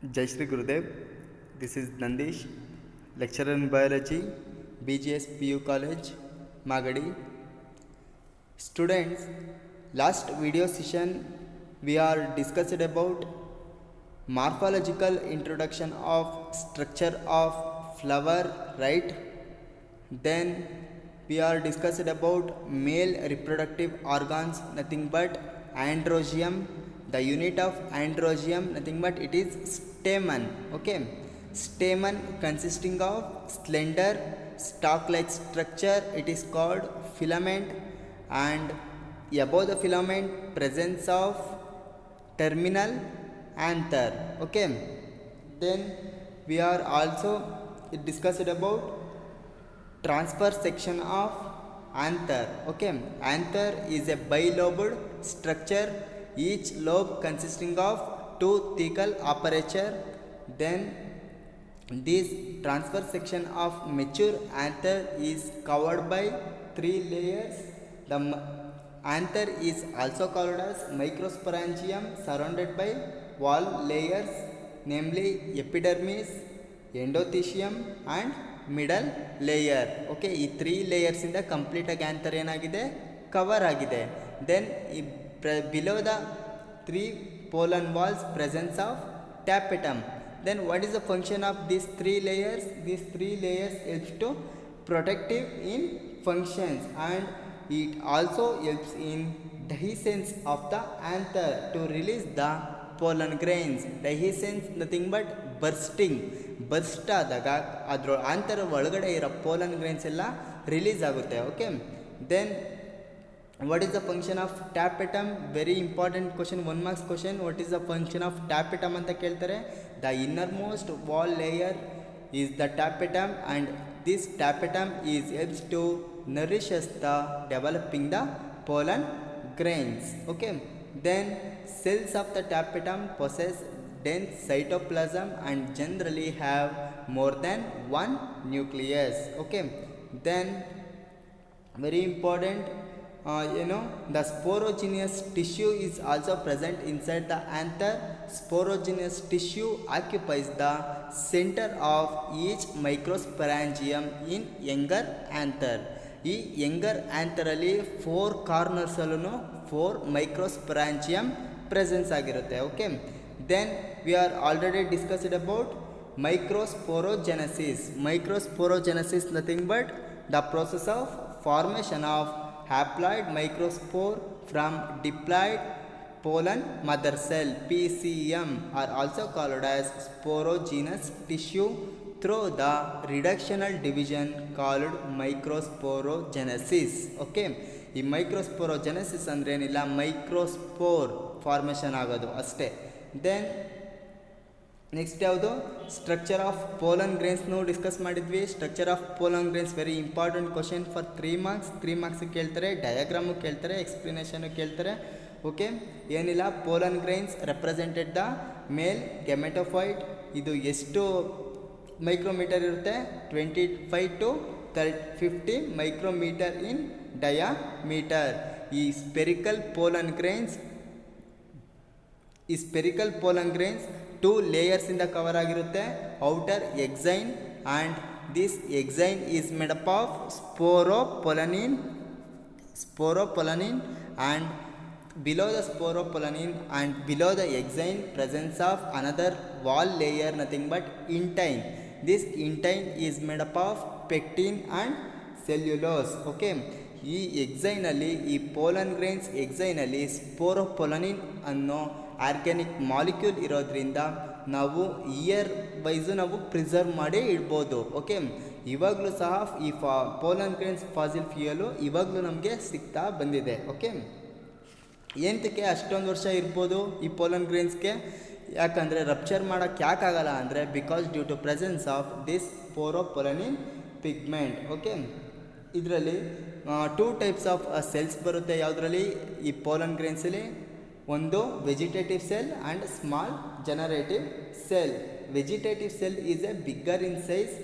Jai Shri Gurudev. This is Nandish, lecturer in biology, BGS PU College, Magadi. Students, last video session we are discussed about morphological introduction of structure of flower, right? Then we are discussed about male reproductive organs, nothing but androgyum. The unit of androgyum, nothing but it is stamen. Okay, stamen consisting of slender stalk-like structure. It is called filament, and above the filament, presence of terminal anther. Okay, then we are also discussed about transverse section of anther. Okay, anther is a bilobed structure, each lobe consisting of two thecal aperture. Then this transverse section of mature anther is covered by three layers. The anther is also called as microsporangium, surrounded by wall layers, namely epidermis, endothecium and middle layer. Okay, ಈ three ಲೇಯರ್ಸಿಂದ ಕಂಪ್ಲೀಟಾಗಿ anther ಏನಾಗಿದೆ, cover ಆಗಿದೆ. Then below the three pollen walls, presence of tapetum. Then what is the function of these three layers? These three layers helps to protective in functions, and it also helps in dehiscence of the anther to release the pollen grains. Dehiscence nothing but bursting. Burst ಆದಾಗ ಅದರ ಆಂತರ ಒಳಗಡೆ ಇರೋ pollen grains ಎಲ್ಲ release ಆಗುತ್ತೆ. Okay, then what is the function of tapetum? Very important question, 1 marks question. What is the function of tapetum ಅಂತ ಕೇಳ್ತಾರೆ. The innermost wall layer is the tapetum, and this tapetum is helps to nourishes the developing the pollen grains. Okay, then cells of the tapetum possess dense cytoplasm and generally have more than one nucleus. Okay, then very important, the sporogenous tissue is also present inside the anther. Sporogenous tissue occupies the center of each microsporangium in younger anther. ಈ younger ಆ್ಯಂಥರಲ್ಲಿ 4 corners ಅಲ್ಲೂ 4 ಮೈಕ್ರೋಸ್ಪೊರಾಂಜಿಯಮ್ presence ಆಗಿರುತ್ತೆ. Okay, then we are already discussed about microsporogenesis. Microsporogenesis nothing but the process of formation of haploid microspore from diploid pollen mother cell, PCM, are also called as sporogenous tissue through the reductional division called microsporogenesis. Okay, ಈ ಮೈಕ್ರೋಸ್ಪೋರೋಜೆನೆಸಿಸ್ ಅಂದರೆ ಏನಿಲ್ಲ, microspore formation ಆಗೋದು ಅಷ್ಟೇ. Then next ಯಾವುದು, structure of pollen ಗ್ರೇನ್ಸ್ನು discuss ಮಾಡಿದ್ವಿ. Structure of pollen grains very important question for 3 marks. 3 marks ಕೇಳ್ತಾರೆ, diagram ಕೇಳ್ತಾರೆ, ಎಕ್ಸ್ಪ್ಲನೇಷನು ಕೇಳ್ತಾರೆ. ಓಕೆ, ಏನಿಲ್ಲ, pollen grains represented the male gametophyte. ಇದು ಎಷ್ಟು ಮೈಕ್ರೋಮೀಟರ್ ಇರುತ್ತೆ, 25 to 50 ಮೈಕ್ರೋಮೀಟರ್ ಇನ್ ಡಯಾಮೀಟರ್. ಈ ಸ್ಪೆರಿಕಲ್ ಪೋಲನ್ ಗ್ರೇನ್ಸ್ 2 ಲೇಯರ್ಸ್ ಇಂದ ಕವರ್ ಆಗಿರುತ್ತೆ. Outer exine, and this exine is made up of sporopollenin, and below the sporopollenin and below the exine presence of another wall layer, nothing but intine. This intine is made up of pectin and cellulose. Okay, ಈ ಎಕ್ಸೈನಲ್ಲಿ, ಈ pollen grains ಎಕ್ಸೈನಲ್ಲಿ ಸ್ಪೋರೋಪೊಲನಿನ್ ಅನ್ನೋ organic molecule ಇರೋದ್ರಿಂದ ನಾವು year wise ನಾವು preserve ಮಾಡಿ ಇಡ್ಬೋದು. Okay, ಇವಾಗಲೂ ಸಹ ಈ ಪೋಲನ್ ಗ್ರೈನ್ಸ್ ಫಾಸಿಲ್ ಫ್ಯೂಯಲು ಇವಾಗಲೂ ನಮಗೆ ಸಿಗ್ತಾ ಬಂದಿದೆ. ಓಕೆ, ಏನಕ್ಕೆ ಅಷ್ಟೊಂದು ವರ್ಷ ಇರ್ಬೋದು ಈ ಪೋಲನ್ ಗ್ರೇನ್ಸ್ಗೆ, ಯಾಕಂದರೆ ರಪ್ಚರ್ ಮಾಡೋಕ್ಕೆ ಯಾಕಾಗಲ್ಲ ಅಂದರೆ because due to presence of this sporopollenin pigment. Okay, ಇದರಲ್ಲಿ 2 ಟೈಪ್ಸ್ ಆಫ್ ಸೆಲ್ಸ್ ಬರುತ್ತೆ. ಯಾವುದರಲ್ಲಿ, ಈ ಪೋಲನ್ ಗ್ರೇನ್ಸಲ್ಲಿ ಒಂದು vegetative cell and small generative cell. Vegetative cell is a bigger in size.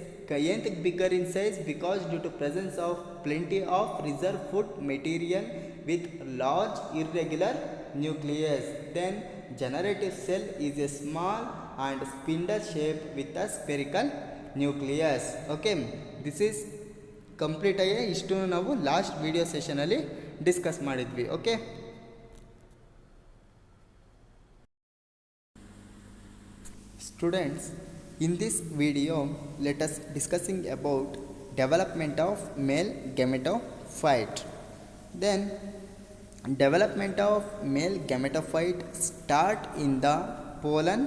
ಏನಕ್ಕೆ bigger in size? Because due to presence of plenty of reserve food material with large irregular nucleus. Then generative cell is a small and spindle shape with a spherical nucleus. Okay, this is complete ಆಗಿ ಇಷ್ಟು ನಾವು last video ಸೆಷನಲ್ಲಿ discuss ಮಾಡಿದ್ವಿ. Okay, students, in this video let us discussing about development of male gametophyte. Then development of male gametophyte start in the pollen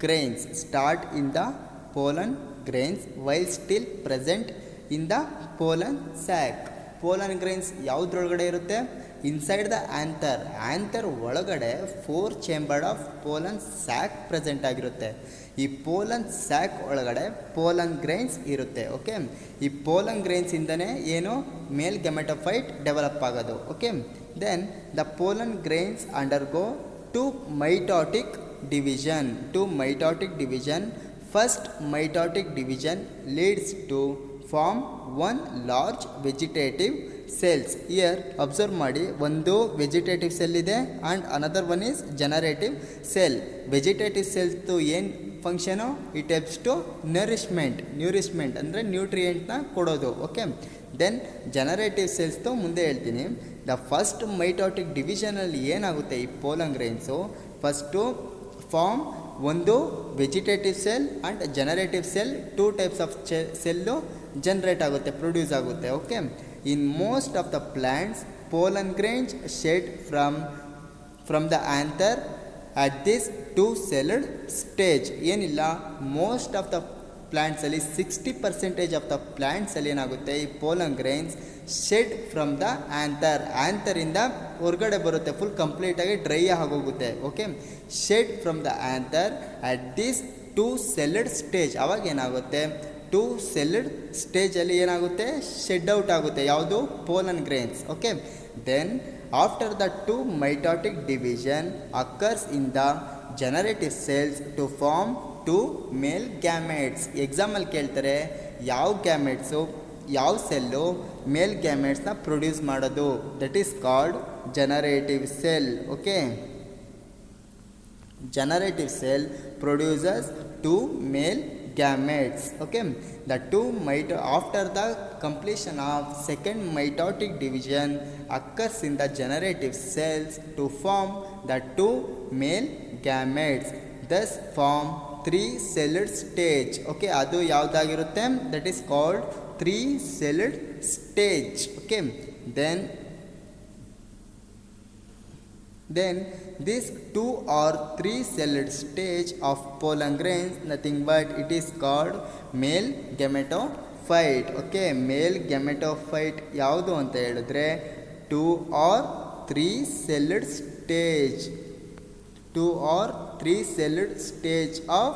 grains while still present in the pollen sac. pollen grains ಯಾವುದ್ರೊಳಗಡೆ ಇರುತ್ತೆ? Inside the anther ಒಳಗಡೆ 4 chambered of pollen sac present ಆಗಿರುತ್ತೆ. ಈ pollen sac ಒಳಗಡೆ pollen grains ಇರುತ್ತೆ. Okay, ಈ pollen ಗ್ರೈನ್ಸಿಂದನೇ ಏನು ಮೇಲ್ ಗೆಮೆಟೋಫೈಟ್ ಡೆವಲಪ್ ಆಗೋದು. Okay, then the pollen grains undergo to mitotic division. First mitotic division leads to form one large vegetative cells. Here observe ಮಾಡಿ, ಒಂದು ವೆಜಿಟೇಟಿವ್ ಸೆಲ್ ಇದೆ and another one is generative cell. Vegetative ಸೆಲ್ಸ್ದು ಏನು function? It helps to ನ್ಯೂರಿಷ್ಮೆಂಟ್ ಅಂದರೆ ನ್ಯೂಟ್ರಿಯೆಂಟ್ನ ಕೊಡೋದು. Okay, then generative ಸೆಲ್ಸ್ದು ಮುಂದೆ ಹೇಳ್ತೀನಿ. The first ಮೈಟೋಟಿಕ್ ಡಿವಿಷನಲ್ಲಿ ಏನಾಗುತ್ತೆ, ಈ ಪೋಲನ್ ಗ್ರೈನ್ಸು ಫಸ್ಟು ಫಾರ್ಮ್ ಒಂದು vegetative cell and generative cell, 2 types of cell generate ಆಗುತ್ತೆ, ಪ್ರೊಡ್ಯೂಸ್ ಆಗುತ್ತೆ. Okay, in most of the plants pollen grains shed from the anther at this 2-celled stage. ಏನಿಲ್ಲ, most of the ಪ್ಲ್ಯಾಂಟ್ಸಲ್ಲಿ 60% of the ಪ್ಲ್ಯಾಂಟ್ಸಲ್ಲಿ ಏನಾಗುತ್ತೆ, ಈ pollen grains shed from the ಆ್ಯಂಥರಿಂದ ಹೊರಗಡೆ ಬರುತ್ತೆ, ಫುಲ್ ಕಂಪ್ಲೀಟಾಗಿ ಡ್ರೈ ಆಗೋಗುತ್ತೆ. Okay, shed from the anther at this 2-celled stage. ಅವಾಗ ಏನಾಗುತ್ತೆ, 2-celled ಸ್ಟೇಜಲ್ಲಿ ಏನಾಗುತ್ತೆ, ಶೆಡ್ ಔಟ್ ಆಗುತ್ತೆ ಯಾವುದು, pollen grains. Okay, then after the 2 mitotic division occurs in the generative cells to form 2 male gametes. ಎಕ್ಸಾಮಲ್ಲಿ ಕೇಳ್ತಾರೆ, ಯಾವ ಸೆಲ್ಲು ಮೇಲ್ ಗ್ಯಾಮೆಟ್ಸ್ನ ಪ್ರೊಡ್ಯೂಸ್ ಮಾಡೋದು? That is called generative cell. Okay, generative cell produces 2 male gametes. Okay, the 2 after the completion of second mitotic division occurs in the generative cells to form the 2 male gametes, thus form 3-celled stage. Okay, adu yavadagirutte? That is called 3-celled stage. Okay, then this 2 or 3-celled stage of pollen grains, nothing but it is called male gametophyte. Okay, male gametophyte ಯಾವುದು ಅಂತ ಹೇಳಿದ್ರೆ 2 or 3-celled stage of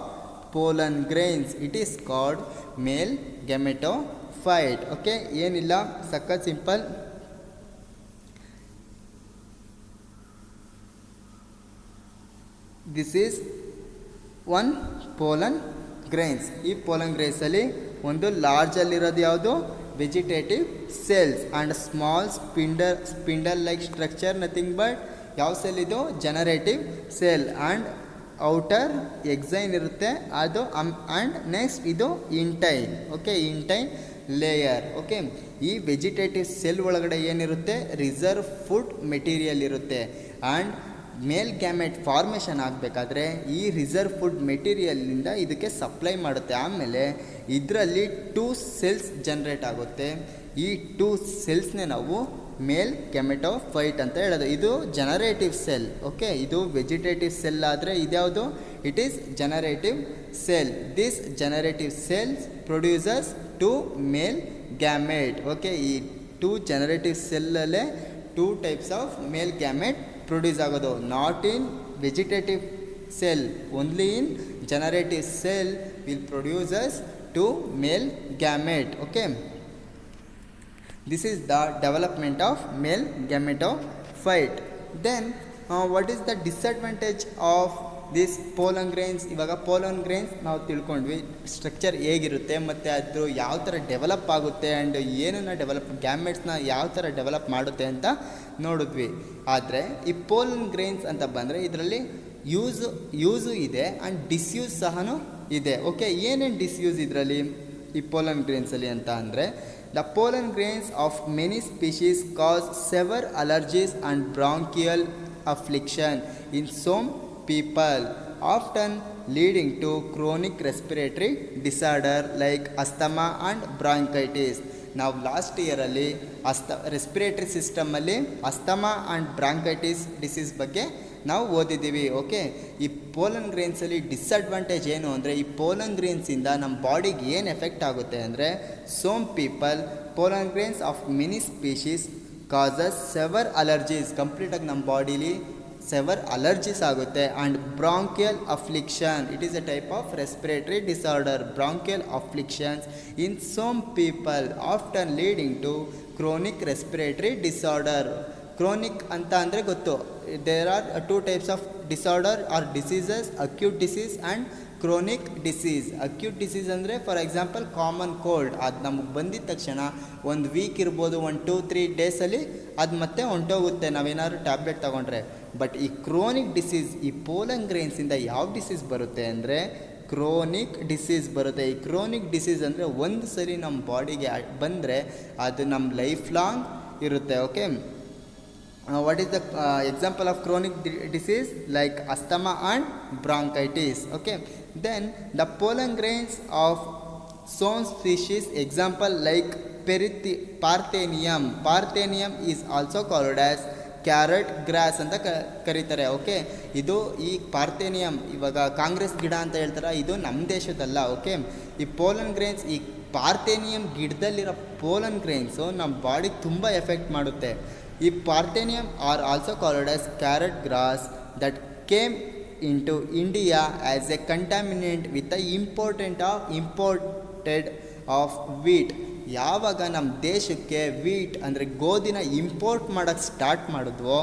pollen grains, it is called male gametophyte. Okay, ಏನಿಲ್ಲ, ಸಖತ್ simple. This is 1 pollen grains. ಈ pollen ಗ್ರೈನ್ಸಲ್ಲಿ ಒಂದು ಲಾರ್ಜಲ್ಲಿರೋದು ಯಾವುದು, vegetative cells and small spindle like structure, nothing but ಯಾವ ಸೆಲ್ ಇದು, generative cell. And outer exine ಇರುತ್ತೆ ಅದು, ಆ್ಯಂಡ್ ನೆಕ್ಸ್ಟ್ ಇದು intine. Okay, intine layer. Okay, ಈ ವೆಜಿಟೇಟಿವ್ ಸೆಲ್ ಒಳಗಡೆ ಏನಿರುತ್ತೆ, ರಿಸರ್ವ್ ಫುಡ್ ಮೆಟೀರಿಯಲ್ ಇರುತ್ತೆ. ಆ್ಯಂಡ್ ಮೇಲ್ ಗ್ಯಾಮೆಟ್ ಫಾರ್ಮೇಷನ್ ಆಗಬೇಕಾದ್ರೆ ಈ ರಿಸರ್ವ್ ಫುಡ್ ಮೆಟೀರಿಯಲಿಂದ ಇದಕ್ಕೆ ಸಪ್ಲೈ ಮಾಡುತ್ತೆ. ಆಮೇಲೆ ಇದರಲ್ಲಿ 2 ಸೆಲ್ಸ್ ಜನ್ರೇಟ್ ಆಗುತ್ತೆ. ಈ 2 ಸೆಲ್ಸ್ನೇ ನಾವು ಮೇಲ್ ಗ್ಯಾಮೆಟೋಫೈಟ್ ಅಂತ ಹೇಳೋದು. ಇದು ಜನರೇಟಿವ್ ಸೆಲ್. ಓಕೆ, ಇದು ವೆಜಿಟೇಟಿವ್ ಸೆಲ್ ಆದರೆ ಇದ್ಯಾವುದು, it is generative cell. This generative cells producers 2 male gamete. Okay, ಈ 2 ಜನರೇಟಿವ್ ಸೆಲ್ಲಲ್ಲೇ 2 types of male gamete produce ಆಗೋದು. Not in vegetative cell, only in generative cell will produces 2 male gamete. Okay, this is the development of male gametophyte. Then what is the disadvantage of this pollen grains? ಇವಾಗ pollen grains ನಾವು ತಿಳ್ಕೊಂಡ್ವಿ structure ಹೇಗಿರುತ್ತೆ ಮತ್ತು ಅದು ಯಾವ ಥರ develop ಆಗುತ್ತೆ and ಏನನ್ನ ಗ್ಯಾಮೆಟ್ಸ್ನ ಯಾವ ಥರ ಡೆವಲಪ್ ಮಾಡುತ್ತೆ ಅಂತ ನೋಡಿದ್ವಿ. ಆದರೆ ಈ pollen grains ಅಂತ ಬಂದರೆ ಇದರಲ್ಲಿ ಯೂಸು ಇದೆ ಆ್ಯಂಡ್ ಡಿಸ್ಯೂಸ್ ಸಹ ಇದೆ. ಓಕೆ, ಏನೇನು ಡಿಸ್ಯೂಸ್ ಇದರಲ್ಲಿ ಈ ಪೋಲನ್ ಗ್ರೇನ್ಸಲ್ಲಿ ಅಂತ ಅಂದರೆ, the pollen grains of many species cause severe allergies and bronchial affliction in some people, often leading to chronic respiratory disorder like asthma and bronchitis. ನಾವು ಲಾಸ್ಟ್ ಇಯರಲ್ಲಿ ರೆಸ್ಪಿರೇಟರಿ ಸಿಸ್ಟಮಲ್ಲಿ ಅಸ್ತಮಾ ಆ್ಯಂಡ್ ಬ್ರಾಂಕೈಟಿಸ್ ಡಿಸೀಸ್ ಬಗ್ಗೆ ನಾವು ಓದಿದ್ದೀವಿ. Okay, ಈ pollen ಗ್ರೇನ್ಸಲ್ಲಿ disadvantage ಏನು ಅಂದರೆ, ಈ ಪೋಲನ್ ಗ್ರೇನ್ಸಿಂದ ನಮ್ಮ ಬಾಡಿಗೆ ಏನು ಎಫೆಕ್ಟ್ ಆಗುತ್ತೆ ಅಂದರೆ, some people pollen grains of many species causes severe allergies, ಕಂಪ್ಲೀಟಾಗಿ ನಮ್ಮ ಬಾಡೀಲಿ ಸೆವರ್ ಅಲರ್ಜೀಸ್ ಆಗುತ್ತೆ. And bronchial affliction, it is a type of respiratory disorder. Bronchial afflictions in some people often leading to chronic respiratory disorder. Chronic ಅಂತ ಅಂದರೆ ಗೊತ್ತು, there are 2 types of disorder or diseases, acute disease and chronic disease. Acute disease ಅಂದರೆ for example common cold, ಅದು ನಮಗೆ ಬಂದಿದ ತಕ್ಷಣ ಒಂದು weak ಇರ್ಬೋದು, 1-2-3 ಡೇಸಲ್ಲಿ ಅದು ಮತ್ತೆ ಹೊಂಟೋಗುತ್ತೆ ನಾವೇನಾದ್ರು ಟ್ಯಾಬ್ಲೆಟ್ ತೊಗೊಂಡ್ರೆ. ಬಟ್ ಈ ಕ್ರೋನಿಕ್ ಡಿಸೀಸ್, ಈ ಪೋಲನ್ ಗ್ರೇನ್ಸಿಂದ ಯಾವ ಡಿಸೀಸ್ ಬರುತ್ತೆ ಅಂದರೆ ಕ್ರೋನಿಕ್ ಡಿಸೀಸ್ ಬರುತ್ತೆ. ಈ ಕ್ರೋನಿಕ್ ಡಿಸೀಸ್ ಅಂದರೆ ಒಂದು ಸರಿ ನಮ್ಮ ಬಾಡಿಗೆ ಬಂದರೆ ಅದು ನಮ್ಮ ಲೈಫ್ ಲಾಂಗ್ ಇರುತ್ತೆ. Okay, what is the example of chronic disease like asthma and bronchitis. Okay, then the pollen grains of some species, example like parthenium is also called as carrot grass ಅಂತ ಕರೀತಾರೆ. Okay, ಇದು ಈ parthenium, ಇವಾಗ ಕಾಂಗ್ರೆಸ್ ಗಿಡ ಅಂತ ಹೇಳ್ತಾರೆ, ಇದು ನಮ್ಮ ದೇಶದಲ್ಲ. ಓಕೆ, ಈ ಪೋಲನ್ ಗ್ರೇನ್ಸ್, ಈ ಪಾರ್ಥೇನಿಯಂ ಗಿಡದಲ್ಲಿರೋ ಪೋಲನ್ ಗ್ರೇನ್ಸು ನಮ್ಮ ಬಾಡಿಗೆ ತುಂಬ ಎಫೆಕ್ಟ್ ಮಾಡುತ್ತೆ. ಈ parthenium are also called as carrot grass that came into India as a contaminant with the imported of wheat. ಯಾವಾಗ ನಮ್ಮ ದೇಶಕ್ಕೆ ವೀಟ್ ಅಂದರೆ ಗೋಧಿನ ಇಂಪೋರ್ಟ್ ಮಾಡೋಕ್ಕೆ ಸ್ಟಾರ್ಟ್ ಮಾಡಿದ್ವೋ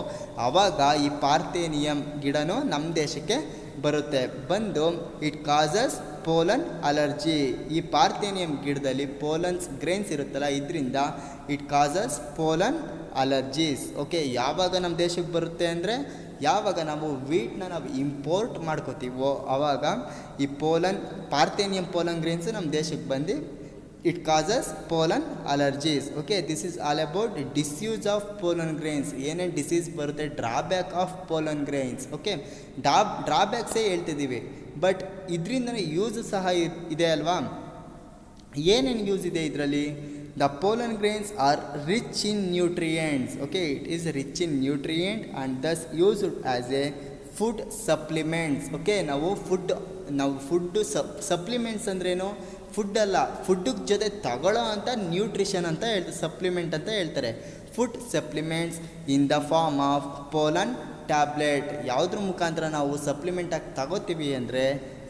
ಆವಾಗ ಈ ಪಾರ್ಥೇನಿಯಂ ಗಿಡನೂ ನಮ್ಮ ದೇಶಕ್ಕೆ ಬರುತ್ತೆ. ಬಂದು ಇಟ್ ಕಾಸಸ್ ಪೋಲನ್ ಅಲರ್ಜಿ. ಈ ಪಾರ್ಥೇನಿಯಂ ಗಿಡದಲ್ಲಿ ಪೋಲನ್ಸ್ ಗ್ರೇನ್ಸ್ ಇರುತ್ತಲ್ಲ, ಇದರಿಂದ it causes pollen allergies. Okay, ಯಾವಾಗ ನಮ್ಮ ದೇಶಕ್ಕೆ ಬರುತ್ತೆ ಅಂದರೆ ಯಾವಾಗ ನಾವು ವೀಟ್ನ ನಾವು ಇಂಪೋರ್ಟ್ ಮಾಡ್ಕೋತೀವೋ ಆವಾಗ ಈ ಪಾರ್ಥೇನಿಯಂ ಪೋಲನ್ ಗ್ರೇನ್ಸ್ ನಮ್ಮ ದೇಶಕ್ಕೆ ಬಂದು it causes pollen allergies. Okay, this is all about disuse of pollen grains. ಏನೇನು ಡಿಸೀಸ್ ಬರುತ್ತೆ, drawback of pollen grains. Okay, ಡ್ರಾಬ್ಯಾಕ್ಸೇ ಹೇಳ್ತಿದ್ದೀವಿ, ಬಟ್ ಇದರಿಂದನೇ ಯೂಸ್ ಸಹ ಇದೆ ಅಲ್ವಾ. ಏನೇನು ಯೂಸ್ ಇದೆ ಇದರಲ್ಲಿ? The pollen grains are rich in nutrients. Okay, it is rich in nutrient and thus used as a food supplements. Okay, ನಾವು ಫುಡ್ಡು ಸಪ್ಲಿಮೆಂಟ್ಸ್ ಅಂದ್ರೇನು? ಫುಡ್ ಅಲ್ಲ, ಫುಡ್ಡಿಗೆ ಜೊತೆ ತಗೊಳ್ಳೋ ಅಂತ ನ್ಯೂಟ್ರಿಷನ್ ಅಂತ ಸಪ್ಲಿಮೆಂಟ್ ಅಂತ ಹೇಳ್ತಾರೆ. Food supplements in the form of pollen tablet. ಯಾವುದ್ರ ಮುಖಾಂತರ ನಾವು ಸಪ್ಲಿಮೆಂಟಾಗಿ ತಗೋತೀವಿ ಅಂದರೆ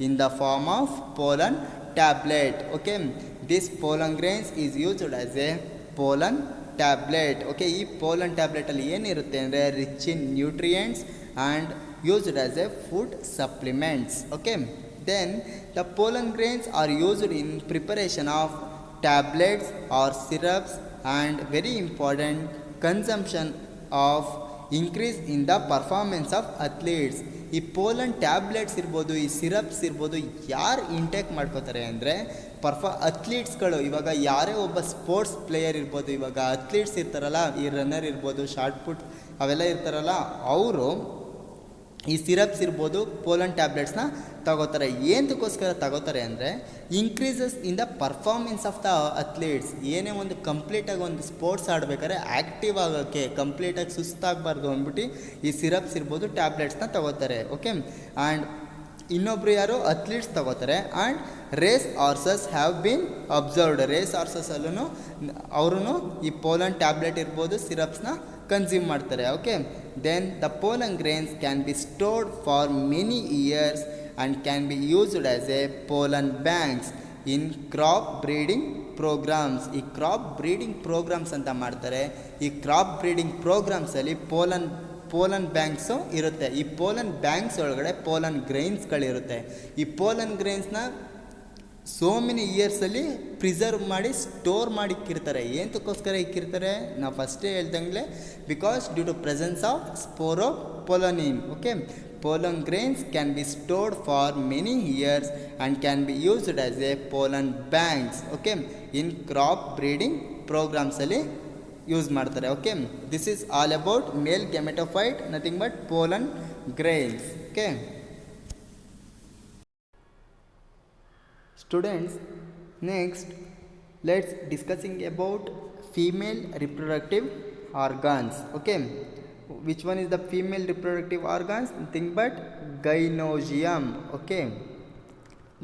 in the form of pollen tablet. Okay, this pollen grains is used as a pollen tablet. Okay, ಈ ಪೋಲನ್ ಟ್ಯಾಬ್ಲೆಟಲ್ಲಿ ಏನಿರುತ್ತೆ ಅಂದರೆ rich in nutrients and used as a food supplements. Okay, then the pollen grains are used in preparation of tablets or syrups and very important consumption of increase in the performance of athletes. ಈ pollen tablets ಇರ್ಬೋದು, ಈ syrups ಇರ್ಬೋದು, ಯಾರು intake ಮಾಡ್ಕೋತಾರೆ ಅಂದರೆ ಅಥ್ಲೀಟ್ಸ್ಗಳು. ಇವಾಗ ಯಾರೇ ಒಬ್ಬ ಸ್ಪೋರ್ಟ್ಸ್ ಪ್ಲೇಯರ್ ಇರ್ಬೋದು, ಇವಾಗ ಅಥ್ಲೀಟ್ಸ್ ಇರ್ತಾರಲ್ಲ, ಈ ರನ್ನರ್ ಇರ್ಬೋದು, ಶಾರ್ಟ್ ಪುಟ್ ಅವೆಲ್ಲ ಇರ್ತಾರಲ್ಲ, ಅವರು ಈ ಸಿರಪ್ಸ್ ಇರ್ಬೋದು, ಪೋಲನ್ ಟ್ಯಾಬ್ಲೆಟ್ಸ್ನ ತಗೋತಾರೆ. ಏನಕ್ಕೋಸ್ಕರ ತಗೋತಾರೆ ಅಂದರೆ increases in the performance of the athletes. ಏನೇ ಒಂದು ಕಂಪ್ಲೀಟಾಗಿ ಒಂದು ಸ್ಪೋರ್ಟ್ಸ್ ಆಡಬೇಕಾದ್ರೆ ಆ್ಯಕ್ಟಿವ್ ಆಗೋಕ್ಕೆ, ಕಂಪ್ಲೀಟಾಗಿ ಸುಸ್ತಾಗಬಾರ್ದು ಅಂದ್ಬಿಟ್ಟು ಈ ಸಿರಪ್ಸ್ ಇರ್ಬೋದು, ಟ್ಯಾಬ್ಲೆಟ್ಸ್ನ ತಗೋತಾರೆ. ಓಕೆ, ಆ್ಯಂಡ್ ಇನ್ನೊಬ್ರು ಯಾರು ಅಥ್ಲೀಟ್ಸ್ ತಗೋತಾರೆ. And race horses have been observed. Race ಹಾರ್ಸಸಲ್ಲೂ ಅವರು ಈ ಪೋಲನ್ ಟ್ಯಾಬ್ಲೆಟ್ ಇರ್ಬೋದು, ಸಿರಪ್ಸ್ನ ಕನ್ಸ್ಯೂಮ್ ಮಾಡ್ತಾರೆ. Okay, then the pollen grains can be stored for many years and can be used as a pollen banks in crop breeding programmes. ಈ crop breeding programmes ಅಂತ ಮಾಡ್ತಾರೆ. ಈ ಕ್ರಾಪ್ ಬ್ರೀಡಿಂಗ್ ಪ್ರೋಗ್ರಾಮ್ಸಲ್ಲಿ pollen banks ಇರುತ್ತೆ. ಈ pollen banks ಒಳಗಡೆ pollen ಗ್ರೈನ್ಸ್ಗಳಿರುತ್ತೆ. ಈ ಪೋಲನ್ ಗ್ರೈನ್ಸ್ನ ಸೋ ಮೆನಿ ಇಯರ್ಸಲ್ಲಿ ಪ್ರಿಸರ್ವ್ ಮಾಡಿ ಸ್ಟೋರ್ ಮಾಡಿ ಇಕ್ಕಿರ್ತಾರೆ. ಏನಕ್ಕೋಸ್ಕರ ಇಕ್ಕಿರ್ತಾರೆ? ನಾವು ಫಸ್ಟೇ ಹೇಳ್ದಂಗೆ because due to presence of sporopollenin. Okay, pollen grains can be stored for many years and can be used as a pollen banks. Okay, in crop breeding programs ಅಲ್ಲಿ ಯೂಸ್ ಮಾಡ್ತಾರೆ. Okay, this is all about male gametophyte, nothing but pollen grains. ಓಕೆ students, next let's discussing about female reproductive organs. Okay, which one is the female reproductive organs? Nothing but gynosium. Okay,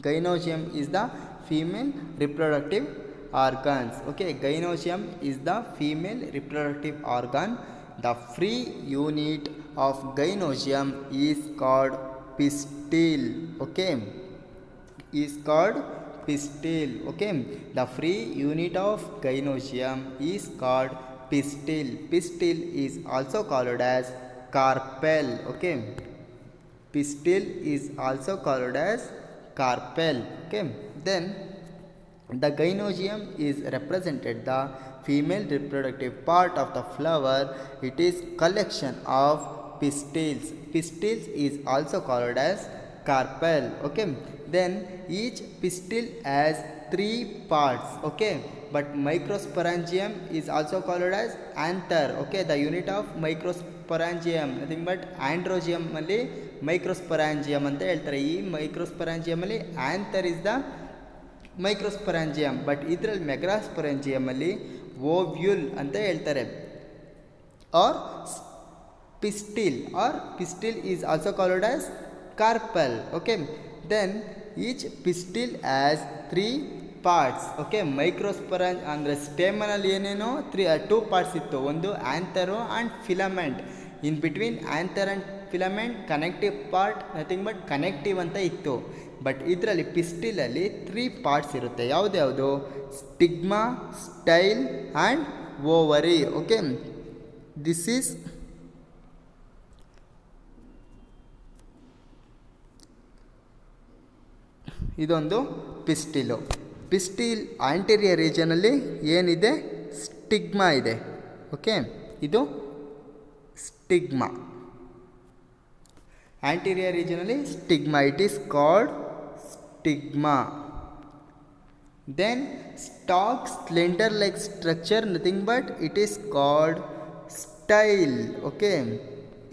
gynosium is the female reproductive organs. Okay, gynosium is the female reproductive organ. The free unit of gynosium is called pistil. Okay, is called pistil. Okay, the free unit of gynosium is called pistil. Pistil is also called as carpel. Okay, pistil is also called as carpel. Okay, then the gynosium is represented the female reproductive part of the flower. It is collection of pistils. Pistils is also called as carpel. Okay, then each pistil has 3 parts. Okay, but microsporangium is also called as anther. Okay, the unit of microsporangium nothing but androgium ಅಲ್ಲಿ microsporangium ಅಂತ ಹೇಳ್ತಾರೆ. ಈ microsporangium ಅಲ್ಲಿ anther is the microsporangium, but ಇದರಲ್ಲಿ megasporangium ಅಲ್ಲಿ ovule ಅಂತ ಹೇಳ್ತಾರೆ. or pistil is also called as carpel. Okay, then each pistil has 3 parts. Okay, microsporangium ಅಂದರೆ ಸ್ಟೆಮನ್ ಅಲ್ಲಿ ಏನೇನೋ 2 ಪಾರ್ಟ್ಸ್ ಇತ್ತು. ಒಂದು anther and filament. In between anther and filament connective part nothing but connective ಅಂತ ಇತ್ತು. But ಇದರಲ್ಲಿ ಪಿಸ್ಟಿಲಲ್ಲಿ 3 parts ಇರುತ್ತೆ. ಯಾವುದ್ಯಾವುದು? Stigma, style and ovary. Okay, this is ಇದೊಂದು ಪಿಸ್ಟಿಲು. ಪಿಸ್ಟಿಲ್ ಆಂಟೀರಿಯರ್ ರೀಜನಲ್ಲಿ ಏನಿದೆ? ಸ್ಟಿಗ್ಮಾ ಇದೆ. ಓಕೆ, ಇದು ಸ್ಟಿಗ್ಮಾ. ಆಂಟೀರಿಯರ್ ರೀಜನಲ್ಲಿ stigma, it is called stigma. Then stalk slender like structure nothing but it is called style. Okay,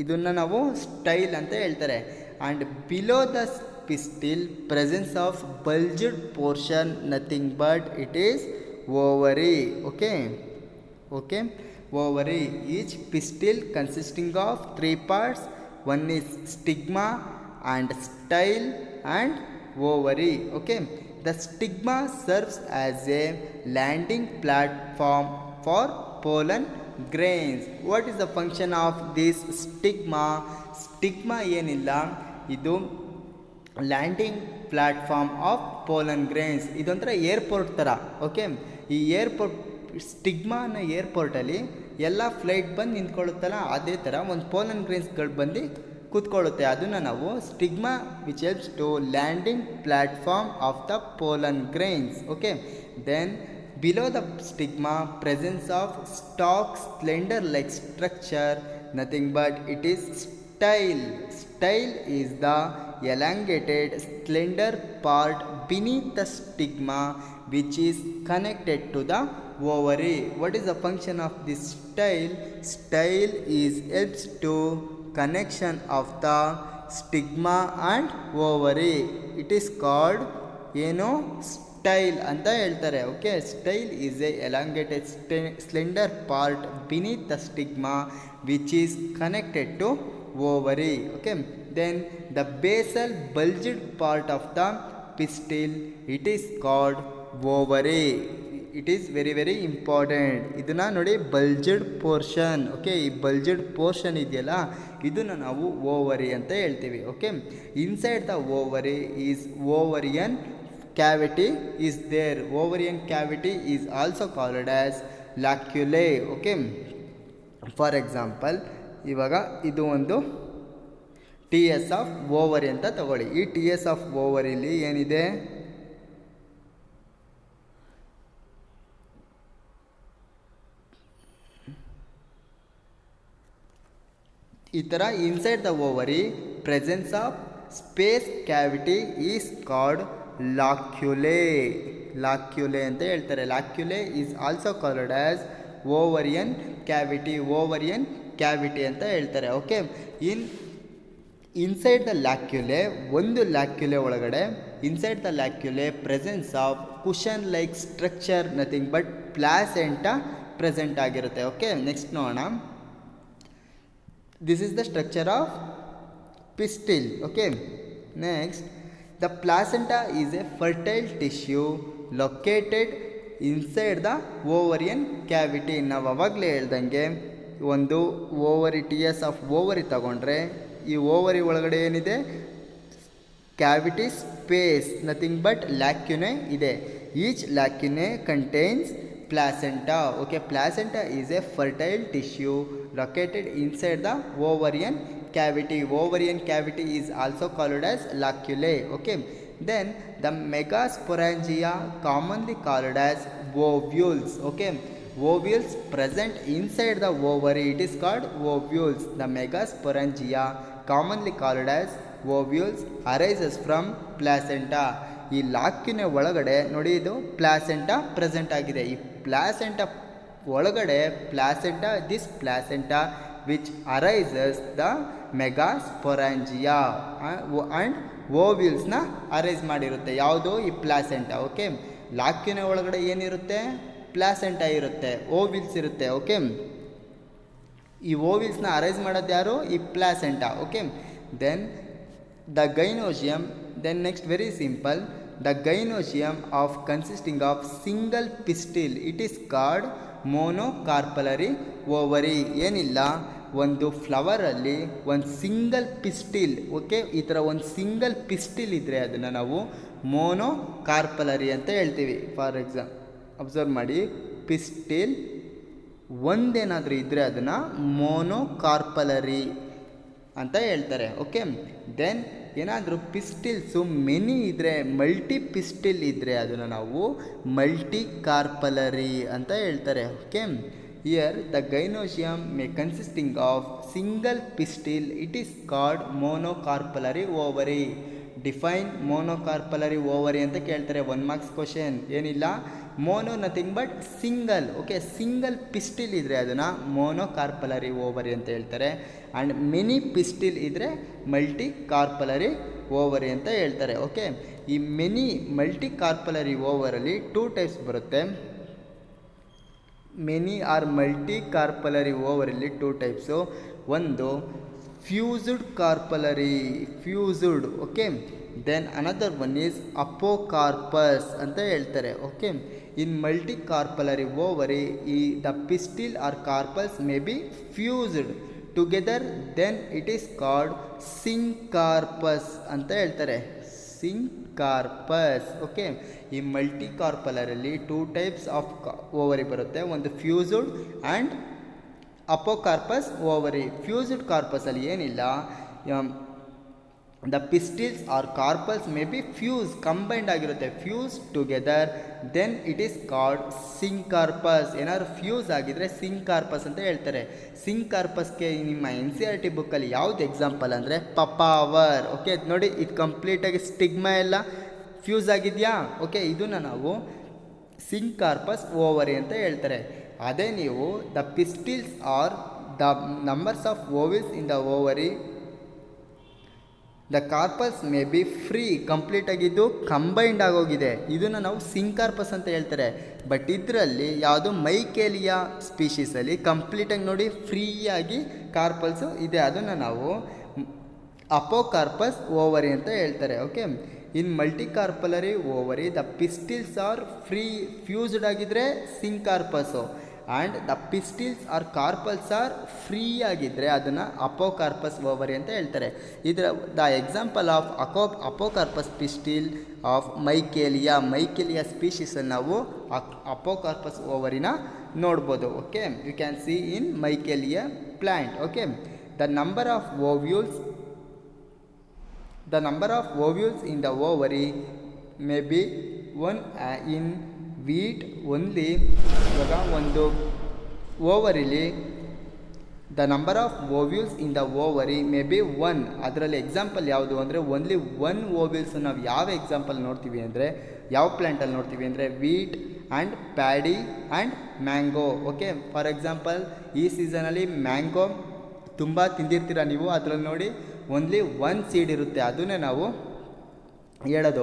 ಇದನ್ನು ನಾವು style ಅಂತ ಹೇಳ್ತಾರೆ. And below the pistil presence of bulged portion nothing but it is ovary. Okay, ovary. Each pistil consisting of 3 parts. One is stigma and style and ovary. Okay, the stigma serves as a landing platform for pollen grains. What is the function of this stigma? Stigma ಏನಲ್ಲ, ಇದು landing platform of pollen grains. ಇದೊಂಥರ airport ಥರ. Okay, ಈ airport ಸ್ಟಿಗ್ಮಾನ ಏರ್ಪೋರ್ಟಲ್ಲಿ ಎಲ್ಲ flight ಬಂದು ನಿಂತ್ಕೊಳ್ಳುತ್ತಲ್ಲ, ಅದೇ ಥರ ಒಂದು ಪೋಲನ್ ಗ್ರೇನ್ಸ್ಗಳು ಬಂದು ಕೂತ್ಕೊಳ್ಳುತ್ತೆ. ಅದನ್ನು ನಾವು stigma which helps to landing platform of the pollen grains. Okay, then below the stigma presence of stalk slender like structure nothing but it is style. Style is the elongated slender part beneath the stigma which is connected to the ovary. What is the function of this style? Style is helps to connection of the stigma and ovary. It is called style ಅಂತ ಹೇಳ್ತಾರೆ. Okay, style is a elongated slender part beneath the stigma which is connected to ovary. Okay, then the basal bulged part of the pistil, it is called ovary. It is very very important. ಇದನ್ನ ನೋಡಿ, bulged portion. Okay, ಈ bulged portion ಇದೆಯಲ್ಲ, ಇದನ್ನು ನಾವು ovary ಅಂತ ಹೇಳ್ತೀವಿ. Okay, inside the ovary is ovarian cavity is there. Ovarian cavity is also called as laculae. Okay, for example ಇವಾಗ ಇದು ಒಂದು ಟಿ ಎಸ್ ಆಫ್ ಓವರಿ ಅಂತ ತಗೊಳ್ಳಿ. ಈ ಟಿ ಎಸ್ ಆಫ್ ಓವರಿಲಿ ಏನಿದೆ? ಈ ಥರ inside the ovary presence of space cavity is called locule. Locule ಅಂತ ಹೇಳ್ತಾರೆ. Locule is also called as ovarian cavity. Ovarian cavity ಅಂತ ಹೇಳ್ತಾರೆ. ಓಕೆ, ಇನ್ಸೈಡ್ ದ ಲ್ಯಾಕ್ಯುಲೆ, ಒಂದು ಲ್ಯಾಕ್ಯುಲೆ ಒಳಗಡೆ inside the locule presence of cushion like structure, nothing but placenta present ಆಗಿರುತ್ತೆ. Okay, next ನೋಡೋಣ. This is the structure of pistil. Okay, next the placenta is a fertile tissue located inside the ovarian cavity. ನಾವು ಅವಾಗಲೇ ಹೇಳ್ದಂಗೆ ಒಂದು ovary ಟಿಯಸ್ of ovary ತಗೊಂಡ್ರೆ ಈ ovary ಒಳಗಡೆ ಏನಿದೆ, cavity space, nothing but lacunae ಇದೆ. Each lacunae contains placenta. Okay, placenta is a fertile tissue located inside the ovarian cavity. Ovarian cavity is also called as lacule. Okay, then the megasporangia, commonly called as ovules. Okay, ovules present inside the ovary, it is called ovules. The megasporangia, commonly called as ovules, arises from placenta. ಈ ಲಾಕ್ಯುನೆ ಒಳಗಡೆ ನೋಡಿ, ಇದು placenta present ಆಗಿದೆ. ಈ placenta ಒಳಗಡೆ placenta, this placenta which arises the megasporangia and ಓವ್ಯೂಲ್ಸ್ನ arise ಮಾಡಿರುತ್ತೆ. ಯಾವುದು? ಈ ಪ್ಲಾಸೆಂಟಾ. ಓಕೆ, ಲಾಕ್ಯುನೆ ಒಳಗಡೆ ಏನಿರುತ್ತೆ? ಪ್ಲಾಸೆಂಟಾ ಇರುತ್ತೆ, ಓವ್ಯೂಲ್ಸ್ ಇರುತ್ತೆ. ಓಕೆ, ಈ ಓವ್ಯೂಲ್ಸ್ನ ಅರೈಸ್ ಮಾಡೋದು ಯಾರು? ಈ placenta. Okay, then the gynoecium. Then next, very simple, the gynosium of consisting of single pistil, it is called monocarpellary ovary. ಏನಿಲ್ಲ, ಒಂದು ಫ್ಲವರಲ್ಲಿ ಒಂದು ಸಿಂಗಲ್ ಪಿಸ್ಟಿಲ್. ಓಕೆ, ಈ ಥರ ಒಂದು ಸಿಂಗಲ್ ಪಿಸ್ಟಿಲ್ ಇದ್ದರೆ ಅದನ್ನು ನಾವು ಮೋನೋಕಾರ್ಪಲರಿ ಅಂತ ಹೇಳ್ತೀವಿ. ಫಾರ್ ಅಬ್ಸರ್ವ್ ಮಾಡಿ, ಪಿಸ್ಟಿಲ್ ಒಂದೇನಾದರೂ ಇದ್ದರೆ ಅದನ್ನು ಮೋನೋಕಾರ್ಪಲರಿ ಅಂತ ಹೇಳ್ತಾರೆ. ಓಕೆ, ದೆನ್ ಏನಾದರೂ ಪಿಸ್ಟಿಲ್ಸು ಮೆನಿ ಇದ್ದರೆ, ಮಲ್ಟಿ ಪಿಸ್ಟಿಲ್ ಇದ್ದರೆ ಅದನ್ನು ನಾವು ಮಲ್ಟಿ ಕಾರ್ಪಲರಿ ಅಂತ ಹೇಳ್ತಾರೆ. Okay, here the gynoecium may consisting of single pistil, it is called monocarpellary ovary. Define monocarpellary ovary ಅಂತ ಕೇಳ್ತಾರೆ, 1 ಮಾರ್ಕ್ಸ್ ಕ್ವಶನ್. ಏನಿಲ್ಲ, mono nothing but single. Okay, single pistil ಇದ್ದರೆ ಅದನ್ನು ಮೋನೋಕಾರ್ಪಲರಿ ಓವರಿ ಅಂತ ಹೇಳ್ತಾರೆ. ಆ್ಯಂಡ್ ಮೆನಿ ಪಿಸ್ಟಿಲ್ ಇದ್ದರೆ multi carpellary ovary ಅಂತ ಹೇಳ್ತಾರೆ. ಓಕೆ, ಈ ಮಲ್ಟಿ ಕಾರ್ಪಲರಿ ಓವರಲ್ಲಿ 2 ಟೈಪ್ಸ್ ಬರುತ್ತೆ. ಮೆನಿ ಆರ್ ಮಲ್ಟಿ ಕಾರ್ಪಲರಿ ಓವರಲ್ಲಿ 2 ಟೈಪ್ಸು. ಒಂದು fused carpellary, fused. Okay, then another one is apocarpous ಅಂತ ಹೇಳ್ತಾರೆ. Okay, in multi carpellary ovary the pistil or carpels may be fused together, then it is called syncarpous ಅಂತ ಹೇಳ್ತಾರೆ. Syncarpous. Okay, ಈ multi ಕಾರ್ಪಲರಲ್ಲಿ 2 types of ovary ಬರುತ್ತೆ. ಒಂದು fused and apocarpous ovary. Fused ಕಾರ್ಪಸಲ್ಲಿ ಏನಿಲ್ಲ, the pistils or carpels may be fuse, combined ಆಗಿರುತ್ತೆ, fuse together, then it is called syncarpous. ಏನಾದ್ರು ಫ್ಯೂಸ್ ಆಗಿದ್ರೆ ಸಿಂಕಾರ್ಪಸ್ ಅಂತ ಹೇಳ್ತಾರೆ. ಸಿಂಕಾರ್ಪಸ್ಗೆ ನಿಮ್ಮ NCERT ಬುಕ್ಕಲ್ಲಿ ಯಾವುದು ಎಕ್ಸಾಂಪಲ್ ಅಂದರೆ ಪಪಾವರ್. ಓಕೆ, ನೋಡಿ, ಇದು ಕಂಪ್ಲೀಟಾಗಿ ಸ್ಟಿಗ್ಮಾ ಎಲ್ಲ ಫ್ಯೂಸ್ ಆಗಿದೆಯಾ? ಓಕೆ, ಇದನ್ನು ನಾವು ಸಿಂಕಾರ್ಪಸ್ ಓವರಿ ಅಂತ ಹೇಳ್ತಾರೆ. ಅದೇ ನೀವು the pistils are the numbers of ovules in the ovary, the carpals may B free, complete ಆಗಿದ್ದು ಕಂಬೈಂಡ್ ಆಗೋಗಿದೆ, ಇದನ್ನು ನಾವು ಸಿಂಕಾರ್ಪಸ್ ಅಂತ ಹೇಳ್ತಾರೆ. ಬಟ್ ಇದರಲ್ಲಿ ಯಾವುದು ಮೈಕೇಲಿಯಾ ಸ್ಪೀಷೀಸಲ್ಲಿ ಕಂಪ್ಲೀಟಾಗಿ ನೋಡಿ ಫ್ರೀಯಾಗಿ ಕಾರ್ಪಲ್ಸು ಇದೆ, ಅದನ್ನು ನಾವು ಅಪೋಕಾರ್ಪಸ್ ಓವರಿ ಅಂತ ಹೇಳ್ತಾರೆ. Okay, in multi carpellary ovary the pistils or fused ಆಗಿದ್ದರೆ syncarpous, and the pistils or carpels are free ಆಗಿದ್ದರೆ ಅದನ್ನು ಅಪೋಕಾರ್ಪಸ್ ಓವರಿ ಅಂತ ಹೇಳ್ತಾರೆ. ಇದರ the example of apocarpous pistil of Michelia ಸ್ಪೀಷೀಸಲ್ಲಿ ನಾವು ಅಪೋಕಾರ್ಪಸ್ ಓವರಿನ ನೋಡ್ಬೋದು. Okay, you can see in Michelia plant. Okay, the number of ovules in the ovary may be 1 in wheat only. ಇವಾಗ ಒಂದು ಓವರಿಲಿ the number of ovules in the ovary may be 1. ಅದರಲ್ಲಿ example ಯಾವುದು ಅಂದರೆ only 1 ovules ನಾವು ಯಾವ example ನೋಡ್ತೀವಿ ಅಂದರೆ ಯಾವ ಪ್ಲ್ಯಾಂಟಲ್ಲಿ ನೋಡ್ತೀವಿ ಅಂದರೆ wheat and paddy and mango. Okay, for example ಈ ಸೀಸನಲ್ಲಿ ಮ್ಯಾಂಗೋ ತುಂಬ ತಿಂದಿರ್ತೀರ ನೀವು, ಅದರಲ್ಲಿ ನೋಡಿ ಓನ್ಲಿ 1 ಸೀಡ್ ಇರುತ್ತೆ, ಅದನ್ನೇ ನಾವು ಹೇಳೋದು.